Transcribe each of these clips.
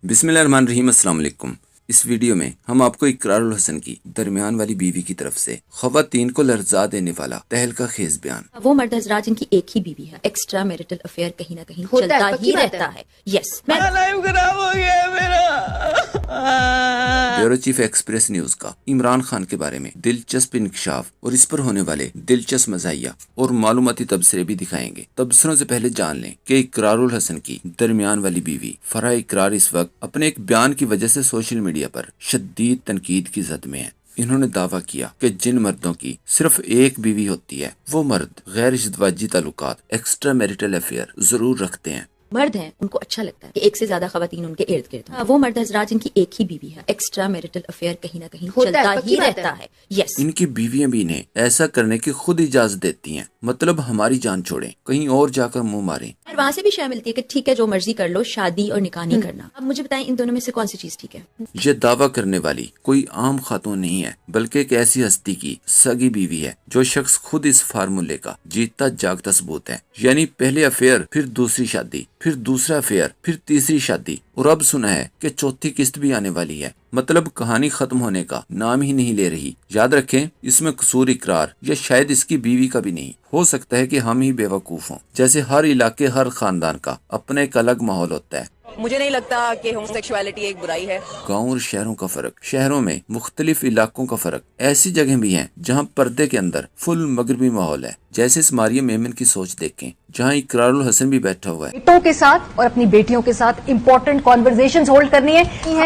بسم اللہ الرحمن الرحیم۔ السلام علیکم۔ اس ویڈیو میں ہم آپ کو اقرار الحسن کی درمیان والی بیوی کی طرف سے خواتین کو لرزا دینے والا تہلکہ خیز بیان۔ وہ مرد حضرات جن کی ایک ہی بیوی ہے، ایکسٹرا میرٹل افیئر کہیں نہ کہیں چلتا ہی رہتا ہے۔ یس، بیورو چیف ایکسپریس نیوز کا عمران خان کے بارے میں دلچسپ انکشاف اور اس پر ہونے والے دلچسپ مزاحیہ اور معلوماتی تبصرے بھی دکھائیں گے۔ تبصروں سے پہلے جان لیں کہ اقرار الحسن کی درمیان والی بیوی فرح اقرار اس وقت اپنے ایک بیان کی وجہ سے سوشل میڈیا پر شدید تنقید کی زد میں ہے۔ انہوں نے دعویٰ کیا کہ جن مردوں کی صرف ایک بیوی ہوتی ہے وہ مرد غیر ازدواجی تعلقات ایکسٹرا میرٹل افیئر ضرور رکھتے ہیں۔ مرد ہیں، ان کو اچھا لگتا ہے کہ ایک سے زیادہ خواتین ان کے ارد گرد ہیں۔ وہ مرد حضرات جن کی ایک ہی بیوی ہے، ایکسٹرا میرٹل افیئر کہیں نہ کہیں چلتا ہی رہتا ہے۔ یس، ان کی بیویاں بھی انہیں ایسا کرنے کی خود اجازت دیتی ہیں، مطلب ہماری جان چھوڑیں، کہیں اور جا کر منہ ماریں۔ اور وہاں سے بھی شے ملتی ہے کہ ٹھیک ہے جو مرضی کر لو، شادی اور نکاح نہیں کرنا۔ اب مجھے بتائیں ان دونوں میں سے کون سی چیز ٹھیک ہے؟ یہ دعویٰ کرنے والی کوئی عام خاتون نہیں ہے، بلکہ ایک ایسی ہستی کی سگی بیوی ہے جو شخص خود اس فارمولے کا جیتا جاگتا ثبوت ہے، یعنی پہلے افیئر، پھر دوسری شادی، پھر دوسرا افیئر، پھر تیسری شادی، اور اب سنا ہے کہ چوتھی قسط بھی آنے والی ہے۔ مطلب کہانی ختم ہونے کا نام ہی نہیں لے رہی۔ یاد رکھیں اس میں قصور اقرار یا شاید اس کی بیوی کا بھی نہیں، ہو سکتا ہے کہ ہم ہی بیوقوف ہوں۔ جیسے ہر علاقے، ہر خاندان کا اپنا ایک الگ ماحول ہوتا ہے۔ مجھے نہیں لگتا کہ ہوم سیکشوالٹی ایک برائی ہے۔ گاؤں اور شہروں کا فرق، شہروں میں مختلف علاقوں کا فرق، ایسی جگہ بھی ہیں جہاں پردے کے اندر فل مغربی ماحول ہے، جیسے اس مریم میمن کی سوچ دیکھیں جہاں اقرار الحسن بھی بیٹھا ہوا ہے۔ بیٹوں کے ساتھ اور اپنی بیٹیوں کے ساتھ امپورٹنٹ کانورزیشنز ہولڈ کرنی ہے،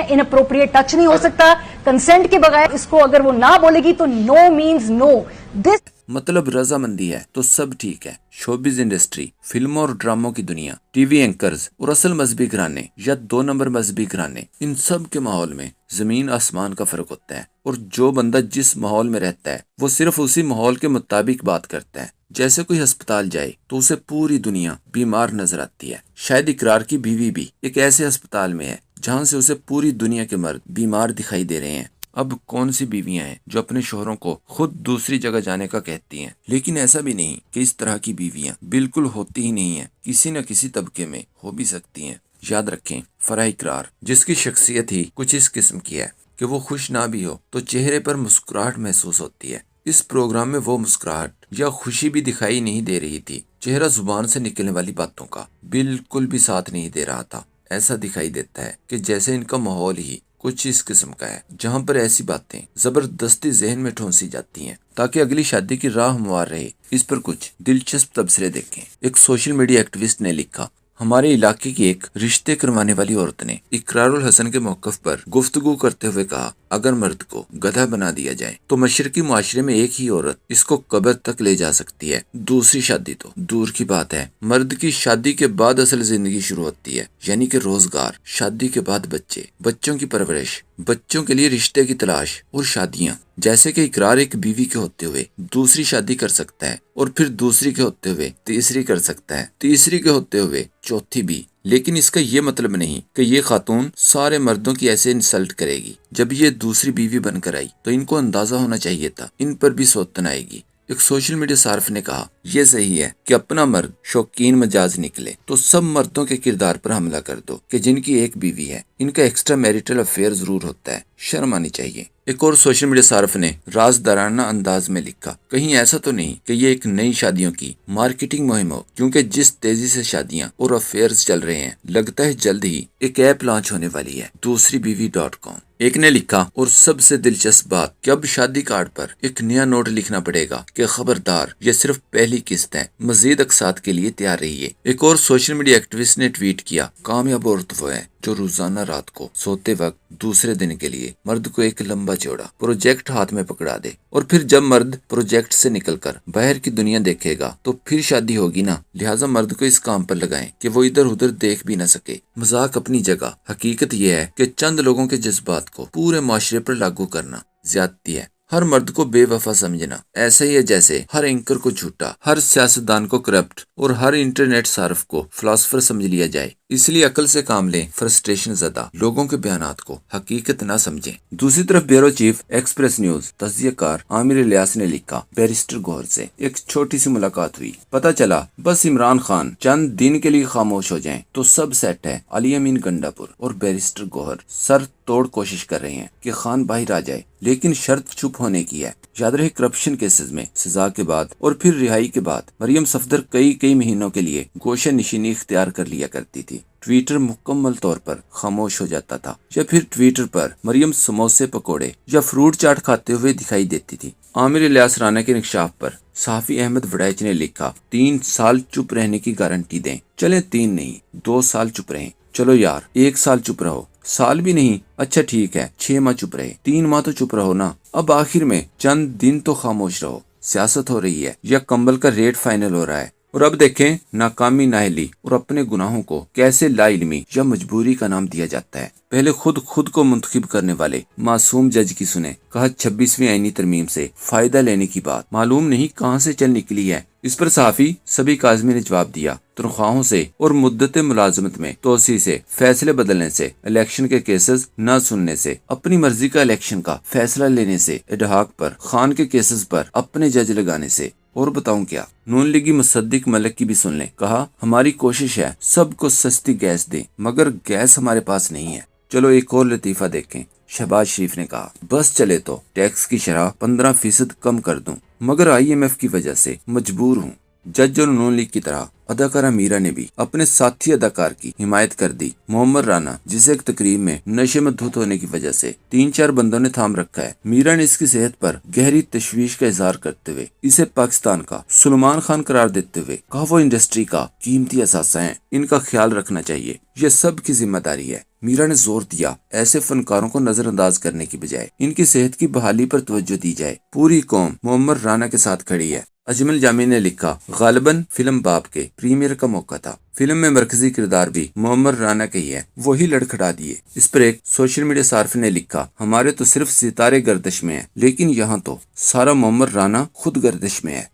ان اپروپریٹ ٹچ نہیں ہو سکتا کنسنٹ کے بغیر۔ اس کو اگر وہ نہ بولے گی تو نو مینز نو۔ دس مطلب رضامندی ہے تو سب ٹھیک ہے۔ شوبز انڈسٹری، فلموں اور ڈراموں کی دنیا، ٹی وی اینکرز اور اصل مذہبی گھرانے یا 2 نمبر مذہبی گھرانے، ان سب کے ماحول میں زمین آسمان کا فرق ہوتا ہے، اور جو بندہ جس ماحول میں رہتا ہے وہ صرف اسی ماحول کے مطابق بات کرتا ہے۔ جیسے کوئی ہسپتال جائے تو اسے پوری دنیا بیمار نظر آتی ہے، شاید اقرار کی بیوی بھی ایک ایسے ہسپتال میں ہے جہاں سے اسے پوری دنیا کے مرد بیمار دکھائی دے رہے ہیں۔ اب کون سی بیویاں ہیں جو اپنے شوہروں کو خود دوسری جگہ جانے کا کہتی ہیں؟ لیکن ایسا بھی نہیں کہ اس طرح کی بیویاں بالکل ہوتی ہی نہیں ہیں، کسی نہ کسی طبقے میں ہو بھی سکتی ہیں۔ یاد رکھیں فرح اقرار جس کی شخصیت ہی کچھ اس قسم کی ہے کہ وہ خوش نہ بھی ہو تو چہرے پر مسکراہٹ محسوس ہوتی ہے۔ اس پروگرام میں وہ مسکراہٹ یا خوشی بھی دکھائی نہیں دے رہی تھی، چہرہ زبان سے نکلنے والی باتوں کا بالکل بھی ساتھ نہیں دے رہا تھا۔ ایسا دکھائی دیتا ہے کہ جیسے ان کا ماحول ہی کچھ اس قسم کا ہے جہاں پر ایسی باتیں زبردستی ذہن میں ٹھونسی جاتی ہیں تاکہ اگلی شادی کی راہ ہموار رہے۔ اس پر کچھ دلچسپ تبصرے دیکھیں۔ ایک سوشل میڈیا ایکٹیوسٹ نے لکھا، ہمارے علاقے کی ایک رشتے کروانے والی عورت نے اقرار الحسن کے موقف پر گفتگو کرتے ہوئے کہا، اگر مرد کو گدھا بنا دیا جائے تو مشرقی معاشرے میں ایک ہی عورت اس کو قبر تک لے جا سکتی ہے، دوسری شادی تو دور کی بات ہے۔ مرد کی شادی کے بعد اصل زندگی شروع ہوتی ہے، یعنی کہ روزگار، شادی کے بعد بچے، بچوں کی پرورش، بچوں کے لیے رشتے کی تلاش اور شادیاں۔ جیسے کہ اقرار ایک بیوی کے ہوتے ہوئے دوسری شادی کر سکتا ہے، اور پھر دوسری کے ہوتے ہوئے تیسری کر سکتا ہے، تیسری کے ہوتے ہوئے چوتھی بھی۔ لیکن اس کا یہ مطلب نہیں کہ یہ خاتون سارے مردوں کی ایسے انسلٹ کرے گی۔ جب یہ دوسری بیوی بن کر آئی تو ان کو اندازہ ہونا چاہیے تھا ان پر بھی سوتن آئے گی۔ ایک سوشل میڈیا صارف نے کہا، یہ صحیح ہے کہ اپنا مرد شوقین مجاز نکلے تو سب مردوں کے کردار پر حملہ کر دو کہ جن کی ایک بیوی ہے، ان کا ایکسٹرا میریٹل افیئر ضرور ہوتا ہے، شرم آنی چاہیے۔ ایک اور سوشل میڈیا صارف نے رازدارانہ انداز میں لکھا، کہیں ایسا تو نہیں کہ یہ ایک نئی شادیوں کی مارکیٹنگ مہم ہو، کیونکہ جس تیزی سے شادیاں اور افیئرز چل رہے ہیں لگتا ہے جلد ہی ایک ایپ لانچ ہونے والی ہے، دوسری بیوی.com۔ ایک نے لکھا، اور سب سے دلچسپ بات کہ اب شادی کارڈ پر ایک نیا نوٹ لکھنا پڑے گا کہ خبردار یہ صرف پہلی قسط ہے، مزید اقساط کے لیے تیار رہیے۔ ایک اور سوشل میڈیا ایکٹیوسٹ نے ٹویٹ کیا، کامیاب عورت وہ ہے جو روزانہ رات کو سوتے وقت دوسرے دن کے لیے مرد کو ایک لمبا چوڑا پروجیکٹ ہاتھ میں پکڑا دے، اور پھر جب مرد پروجیکٹ سے نکل کر باہر کی دنیا دیکھے گا تو پھر شادی ہوگی نا، لہٰذا مرد کو اس کام پر لگائیں کہ وہ ادھر ادھر دیکھ بھی نہ سکے۔ مذاق اپنی جگہ، حقیقت یہ ہے کہ چند لوگوں کے جذبات کو پورے معاشرے پر لاگو کرنا زیادتی ہے۔ ہر مرد کو بے وفا سمجھنا ایسا ہی ہے جیسے ہر اینکر کو جھوٹا، ہر سیاستدان کو کرپٹ اور ہر انٹرنیٹ صارف کو فلاسفر سمجھ لیا جائے۔ اس لیے عقل سے کام لیں، فرسٹریشن زدہ لوگوں کے بیانات کو حقیقت نہ سمجھیں۔ دوسری طرف بیورو چیف ایکسپریس نیوز تجزیہ کار عامر الیاس نے لکھا، بیرسٹر گوہر سے ایک چھوٹی سی ملاقات ہوئی، پتہ چلا بس عمران خان چند دن کے لیے خاموش ہو جائیں تو سب سیٹ ہے۔ علی امین گنڈا پور اور بیرسٹر گوہر سر توڑ کوشش کر رہے ہیں کہ خان باہر آ جائے، لیکن شرط چپ ہونے کی ہے۔ یاد رہے کرپشن کیسز میں سزا کے بعد اور پھر رہائی کے بعد مریم صفدر کئی مہینوں کے لیے گوشہ نشینی اختیار کر لیا کرتی تھی۔ ٹویٹر مکمل طور پر خاموش ہو جاتا تھا یا پھر ٹویٹر پر مریم سموسے پکوڑے یا فروٹ چاٹ کھاتے ہوئے دکھائی دیتی تھی۔ عامر الیاس رانا کے انکشاف پر صحافی احمد وڈائچ نے لکھا، 3 سال چپ رہنے کی گارنٹی دیں، چلیں 3 نہیں 2 سال چپ رہیں، چلو یار 1 سال چپ رہو، سال بھی نہیں، اچھا ٹھیک ہے 6 ماہ چپ رہے، 3 ماہ تو چپ رہو نا، اب آخر میں چند دن تو خاموش رہو۔ سیاست ہو رہی ہے یا کمبل کا ریٹ فائنل ہو رہا ہے، اور اب دیکھیں ناکامی، نااہلی اور اپنے گناہوں کو کیسے لا علمی یا مجبوری کا نام دیا جاتا ہے۔ پہلے خود کو منتخب کرنے والے معصوم جج کی سنیں، کہا 26ویں آئینی ترمیم سے فائدہ لینے کی بات معلوم نہیں کہاں سے چل نکلی ہے۔ اس پر صحافی سبی کاظمی نے جواب دیا، تنخواہوں سے اور مدت ملازمت میں توسیع سے، فیصلے بدلنے سے، الیکشن کے کیسز نہ سننے سے، اپنی مرضی کا الیکشن کا فیصلہ لینے سے، اڈہاک پر، خان کے کیسز پر اپنے جج لگانے سے، اور بتاؤں کیا، نون لیگی مصدق ملک کی بھی سن لیں، کہا ہماری کوشش ہے سب کو سستی گیس دیں مگر گیس ہمارے پاس نہیں ہے۔ چلو ایک اور لطیفہ دیکھیں، شہباز شریف نے کہا بس چلے تو ٹیکس کی شرح 15% کم کر دوں مگر IMF کی وجہ سے مجبور ہوں۔ جج اور نون لیگ کی طرح اداکارہ میرا نے بھی اپنے ساتھی اداکار کی حمایت کر دی، محمد رانا، جسے ایک تقریب میں نشے میں دھت ہونے کی وجہ سے 3-4 بندوں نے تھام رکھا ہے۔ میرا نے اس کی صحت پر گہری تشویش کا اظہار کرتے ہوئے اسے پاکستان کا سلمان خان قرار دیتے ہوئے کہا وہ انڈسٹری کا قیمتی اثاثہ ہیں، ان کا خیال رکھنا چاہیے، یہ سب کی ذمہ داری ہے۔ میرا نے زور دیا ایسے فنکاروں کو نظر انداز کرنے کی بجائے ان کی صحت کی بحالی پر توجہ دی جائے، پوری قوم محمد رانا کے ساتھ کھڑی ہے۔ اجمل جامی نے لکھا، غالباً فلم باپ کے پریمیئر کا موقع تھا، فلم میں مرکزی کردار بھی محمد رانا کا ہی ہے، وہی لڑکھڑا دیے۔ اس پر ایک سوشل میڈیا صارفین نے لکھا، ہمارے تو صرف ستارے گردش میں ہیں لیکن یہاں تو سارا محمد رانا خود گردش میں ہے۔